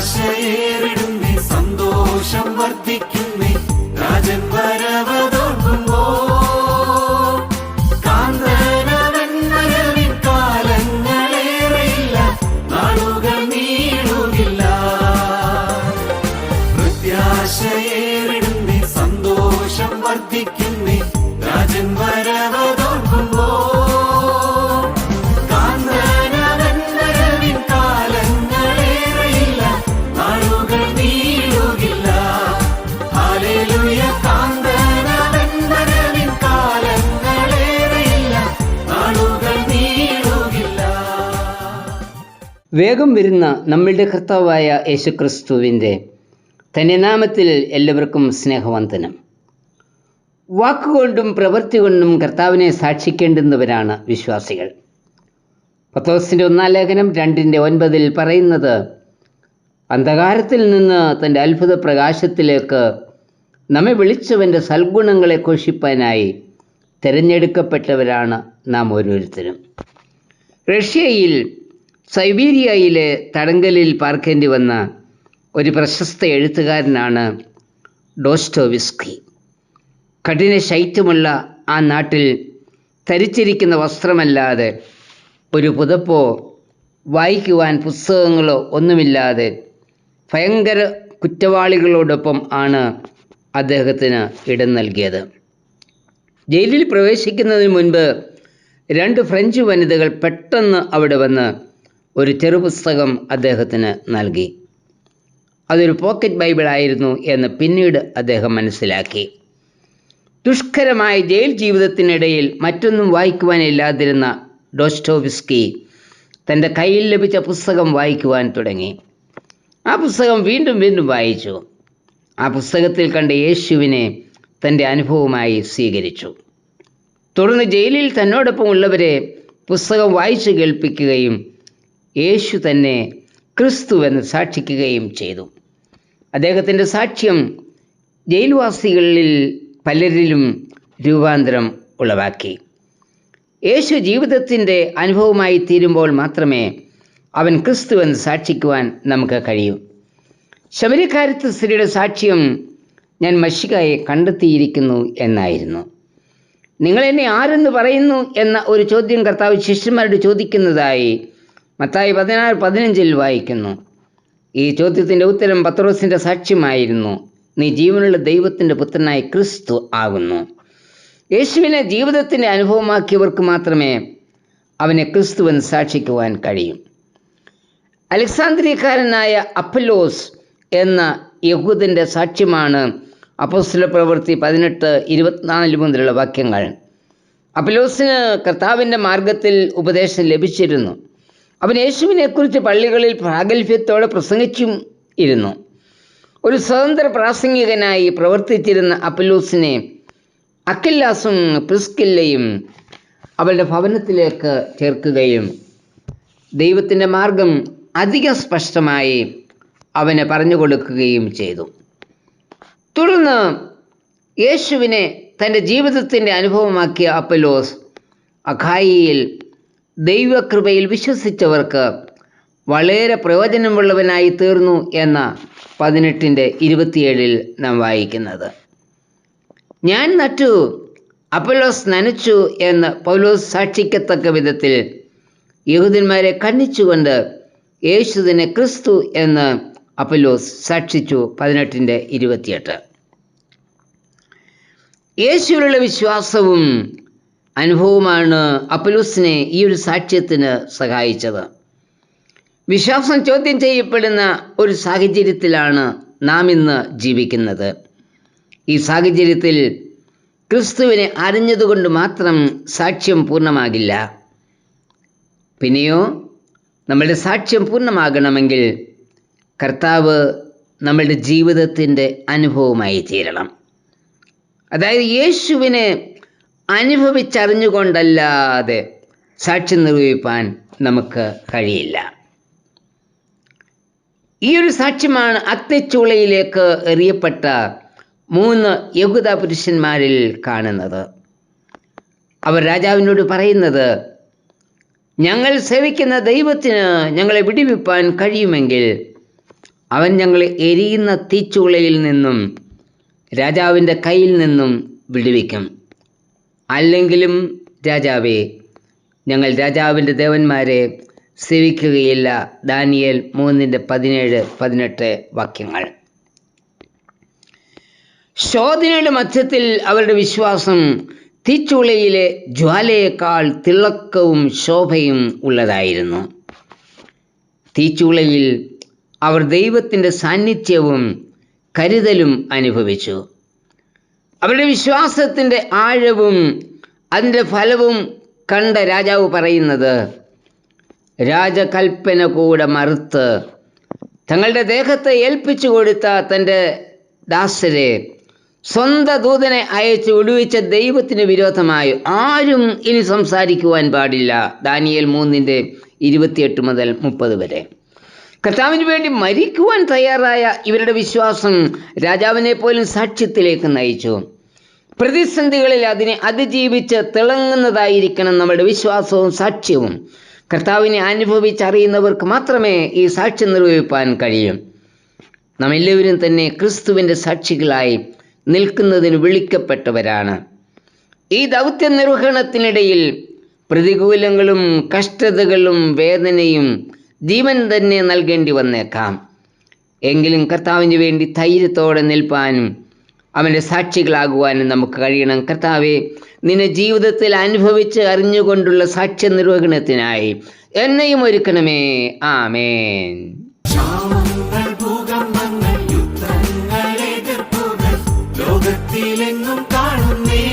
പ്രത്യാശയേറിടുന്നേ, സന്തോഷം വർദ്ധിക്കുന്നേ, രാജൻ വരവതോർക്കുമ്പോ കാന്തനവൻ വരവിൻ കാലങ്ങളേറെയില്ല, നാളുകൾ നീളുകില്ല. പ്രത്യാശയേറിടുന്നേ, സന്തോഷം വർദ്ധിക്കുന്നേ, രാജൻ വരവതോർക്കുമ്പോ കാന്തനവൻ വരവിൻ കാലങ്ങളേറെയില്ല, നാളുകൾ നീളുകില്ല. ഹല്ലേലൂയ, കാന്തനവൻ വരവിൻ കാലങ്ങളേറെയില്ല, നാളുകൾ നീളുകില്ല. വേഗം വരുന്ന നമ്മളുടെ കർത്താവായ യേശുക്രിസ്തുവിൻ്റെ തന്നെ നാമത്തിൽ എല്ലാവർക്കും സ്നേഹവന്ദനം. വാക്കുകൊണ്ടും പ്രവൃത്തി കൊണ്ടും കർത്താവിനെ സാക്ഷിക്കേണ്ടുന്നവരാണ് വിശ്വാസികൾ. പത്രോസിൻ്റെ 1-ാം ലേഖനം 2:9 പറയുന്നത്, അന്ധകാരത്തിൽ നിന്ന് തൻ്റെ അത്ഭുത പ്രകാശത്തിലേക്ക് നമ്മെ വിളിച്ചവൻ്റെ സൽഗുണങ്ങളെ ഘോഷിപ്പാനായി തിരഞ്ഞെടുക്കപ്പെട്ടവരാണ് നാം ഓരോരുത്തരും. റഷ്യയിൽ സൈബീരിയയിലെ തടങ്കലിൽ പാർക്കേണ്ടി വന്ന ഒരു പ്രശസ്ത എഴുത്തുകാരനാണ് ഡോസ്റ്റോവ്സ്കി. കഠിന ശൈത്യമുള്ള ആ നാട്ടിൽ ധരിച്ചിരിക്കുന്ന വസ്ത്രമല്ലാതെ ഒരു പുതപ്പോ വായിക്കുവാൻ പുസ്തകങ്ങളോ ഒന്നുമില്ലാതെ ഭയങ്കര കുറ്റവാളികളോടൊപ്പം ആണ് അദ്ദേഹത്തിന് ഇടം നൽകിയത്. ജയിലിൽ പ്രവേശിക്കുന്നതിന് മുൻപ് 2 ഫ്രഞ്ച് വനിതകൾ പെട്ടെന്ന് അവിടെ വന്ന് ഒരു ചെറുപുസ്തകം അദ്ദേഹത്തിന് നൽകി. അതൊരു പോക്കറ്റ് ബൈബിളായിരുന്നു എന്ന് പിന്നീട് അദ്ദേഹം മനസ്സിലാക്കി. ദുഷ്കരമായ ജയിൽ ജീവിതത്തിനിടയിൽ മറ്റൊന്നും വായിക്കുവാനില്ലാതിരുന്ന ഡോസ്റ്റോവ്സ്കി തൻ്റെ കയ്യിൽ ലഭിച്ച പുസ്തകം വായിക്കുവാൻ തുടങ്ങി. ആ പുസ്തകം വീണ്ടും വീണ്ടും വായിച്ചു. ആ പുസ്തകത്തിൽ കണ്ട യേശുവിനെ തൻ്റെ അനുഭവമായി സ്വീകരിച്ചു. തുടർന്ന് ജയിലിൽ തന്നോടൊപ്പം ഉള്ളവരെ പുസ്തകം വായിച്ചു കേൾപ്പിക്കുകയും യേശു തന്നെ ക്രിസ്തുവെന്ന് സാക്ഷിക്കുകയും ചെയ്തു. അദ്ദേഹത്തിൻ്റെ സാക്ഷ്യം ജയിൽവാസികളിൽ പലരിലും രൂപാന്തരം ഉളവാക്കി. യേശു ജീവിതത്തിൻ്റെ അനുഭവമായി തീരുമ്പോൾ മാത്രമേ അവൻ ക്രിസ്തുവെന്ന് സാക്ഷിക്കുവാൻ നമുക്ക് കഴിയൂ. ശമര്യക്കാരത്തി സ്ത്രീയുടെ സാക്ഷ്യം, ഞാൻ മശിഹായെ കണ്ടെത്തിയിരിക്കുന്നു എന്നായിരുന്നു. നിങ്ങൾ എന്നെ ആരെന്ന് പറയുന്നു എന്ന ഒരു ചോദ്യം കർത്താവ് ശിഷ്യന്മാരോട് ചോദിക്കുന്നതായി മത്തായി 16:15 വായിക്കുന്നു. ഈ ചോദ്യത്തിൻ്റെ ഉത്തരം പത്രോസിൻ്റെ സാക്ഷ്യമായിരുന്നു, നീ ജീവനുള്ള ദൈവത്തിൻ്റെ പുത്രനായ ക്രിസ്തു ആകുന്നു. യേശുവിനെ ജീവിതത്തിൻ്റെ അനുഭവമാക്കിയവർക്ക് മാത്രമേ അവനെ ക്രിസ്തുവെന്ന് സാക്ഷിക്കുവാൻ കഴിയും. അലക്സാന്ദ്രിയക്കാരനായ അപ്പല്ലോസ് എന്ന യഹൂദൻ്റെ സാക്ഷ്യമാണ് അപ്പോസ്തലപ്രവൃത്തി 18:24 മുതലുള്ള വാക്യങ്ങൾ. അപ്പല്ലോസിന് കർത്താവിൻ്റെ മാർഗത്തിൽ ഉപദേശം ലഭിച്ചിരുന്നു. അവൻ യേശുവിനെക്കുറിച്ച് പള്ളികളിൽ പ്രാഗൽഭ്യത്തോടെ പ്രസംഗിച്ചും ഇരുന്നു. ഒരു സ്വതന്ത്ര പ്രാസംഗികനായി പ്രവർത്തിച്ചിരുന്ന അപ്പല്ലോസിനെ അക്കില്ലാസും പ്രിസ്കില്ലയും അവളുടെ ഭവനത്തിലേക്ക് ചേർക്കുകയും ദൈവത്തിൻ്റെ മാർഗം അധികം സ്പഷ്ടമായി അവന് പറഞ്ഞു കൊടുക്കുകയും ചെയ്തു. തുടർന്ന് യേശുവിനെ തൻ്റെ ജീവിതത്തിൻ്റെ അനുഭവമാക്കിയ അപ്പല്ലോസ് അഖായിയിൽ ദൈവകൃപയിൽ വിശ്വസിച്ചവർക്ക് വളരെ പ്രയോജനമുള്ളവനായി തീർന്നു എന്ന 18:27 നാം വായിക്കുന്നത്. ഞാൻ നട്ടു, അപ്പല്ലോസ് നനച്ചു എന്ന് പൗലോസ് സാക്ഷിക്കത്തക്ക വിധത്തിൽ യഹൂദന്മാരെ ഖണ്ഡിച്ചുകൊണ്ട് യേശു തന്നെ ക്രിസ്തു എന്ന് അപ്പല്ലോസ് സാക്ഷിച്ചു. 18:28. യേശുവിലുള്ള വിശ്വാസവും അനുഭവമാണ് അപ്പല്ലോസിനെ ഈ ഒരു സാക്ഷ്യത്തിന് സഹായിച്ചത്. വിശ്വാസം ചോദ്യം ചെയ്യപ്പെടുന്ന ഒരു സാഹചര്യത്തിലാണ് നാം ഇന്ന് ജീവിക്കുന്നത്. ഈ സാഹചര്യത്തിൽ ക്രിസ്തുവിനെ അറിഞ്ഞതുകൊണ്ട് മാത്രം സാക്ഷ്യം പൂർണ്ണമാകില്ല. പിന്നെയോ നമ്മളുടെ സാക്ഷ്യം പൂർണ്ണമാകണമെങ്കിൽ കർത്താവ് നമ്മളുടെ ജീവിതത്തിൻ്റെ അനുഭവമായി തീരണം. അതായത് യേശുവിനെ അനുഭവിച്ചറിഞ്ഞുകൊണ്ടല്ലാതെ സാക്ഷ്യം നിർവഹിപ്പാൻ നമുക്ക് കഴിയില്ല. ഈ ഒരു സാക്ഷ്യമാണ് അഗ്നിച്ചൂളയിലേക്ക് എറിയപ്പെട്ട 3 യഹൂദ പുരുഷന്മാരിൽ കാണുന്നത്. അവർ രാജാവിനോട് പറയുന്നത്, ഞങ്ങൾ സേവിക്കുന്ന ദൈവത്തിന് ഞങ്ങളെ വിടുവിപ്പാൻ കഴിയുമെങ്കിൽ അവൻ ഞങ്ങളെ എരിയുന്ന തീച്ചൂളയിൽ നിന്നും രാജാവിൻ്റെ കയ്യിൽ നിന്നും വിടുവിക്കും. അല്ലെങ്കിലും രാജാവേ, ഞങ്ങൾ രാജാവിൻ്റെ ദേവന്മാരെ സേവിക്കുകയില്ല. ദാനിയേൽ 3:17-18 വാക്യങ്ങൾ. ശോധനയുടെ മധ്യത്തിൽ അവരുടെ വിശ്വാസം തീച്ചൂളയിലെ ജ്വാലയേക്കാൾ തിളക്കവും ശോഭയും ഉള്ളതായിരുന്നു. തീച്ചൂളയിൽ അവർ ദൈവത്തിൻ്റെ സാന്നിധ്യവും കരുതലും അനുഭവിച്ചു. അവരുടെ വിശ്വാസത്തിൻ്റെ ആഴവും അതിൻ്റെ ഫലവും കണ്ട രാജാവ് പറയുന്നത്, രാജകൽപ്പന കൂടെ മറുത്ത് തങ്ങളുടെ ദേഹത്തെ ഏൽപ്പിച്ചു കൊടുത്ത തൻ്റെ ദാസരെ സ്വന്തം ദൂതനെ അയച്ച് വിടുവിച്ച ദൈവത്തിന് വിരോധമായി ആരും ഇനി സംസാരിക്കുവാൻ പാടില്ല. ദാനിയേൽ 3:28-30 വരെ. കർത്താവിന് വേണ്ടി മരിക്കുവാൻ തയ്യാറായ ഇവരുടെ വിശ്വാസം രാജാവിനെ പോലും സാക്ഷ്യത്തിലേക്ക് നയിച്ചു. പ്രതിസന്ധികളിൽ അതിനെ അതിജീവിച്ച് തിളങ്ങുന്നതായിരിക്കണം നമ്മുടെ വിശ്വാസവും സാക്ഷ്യവും. കർത്താവിനെ അനുഭവിച്ചറിയുന്നവർക്ക് മാത്രമേ ഈ സാക്ഷ്യം നിർവഹിപ്പാൻ കഴിയും. നാം എല്ലാവരും തന്നെ ക്രിസ്തുവിൻ്റെ സാക്ഷികളായി നിൽക്കുന്നതിന് വിളിക്കപ്പെട്ടവരാണ്. ഈ ദൗത്യ നിർവഹണത്തിനിടയിൽ പ്രതികൂലങ്ങളും കഷ്ടതകളും വേദനയും ജീവൻ തന്നെ നൽകേണ്ടി വന്നേക്കാം. എങ്കിലും കർത്താവിന് വേണ്ടി ധൈര്യത്തോടെ നിൽപ്പാനും അവൻ്റെ സാക്ഷികളാകുവാനും നമുക്ക് കഴിയണം. കർത്താവെ, നിന്നെ ജീവിതത്തിൽ അനുഭവിച്ച് അറിഞ്ഞുകൊണ്ടുള്ള സാക്ഷ്യ നിർവഹണത്തിനായി എന്നെയും ഒരുക്കണമേ. ആമേൻ. ക്ഷാമങ്ങൾ, ഭൂകമ്പങ്ങൾ, യുദ്ധങ്ങൾ, എതിർപ്പുകൾ ലോകത്തിലെങ്ങും കാണുന്നേ.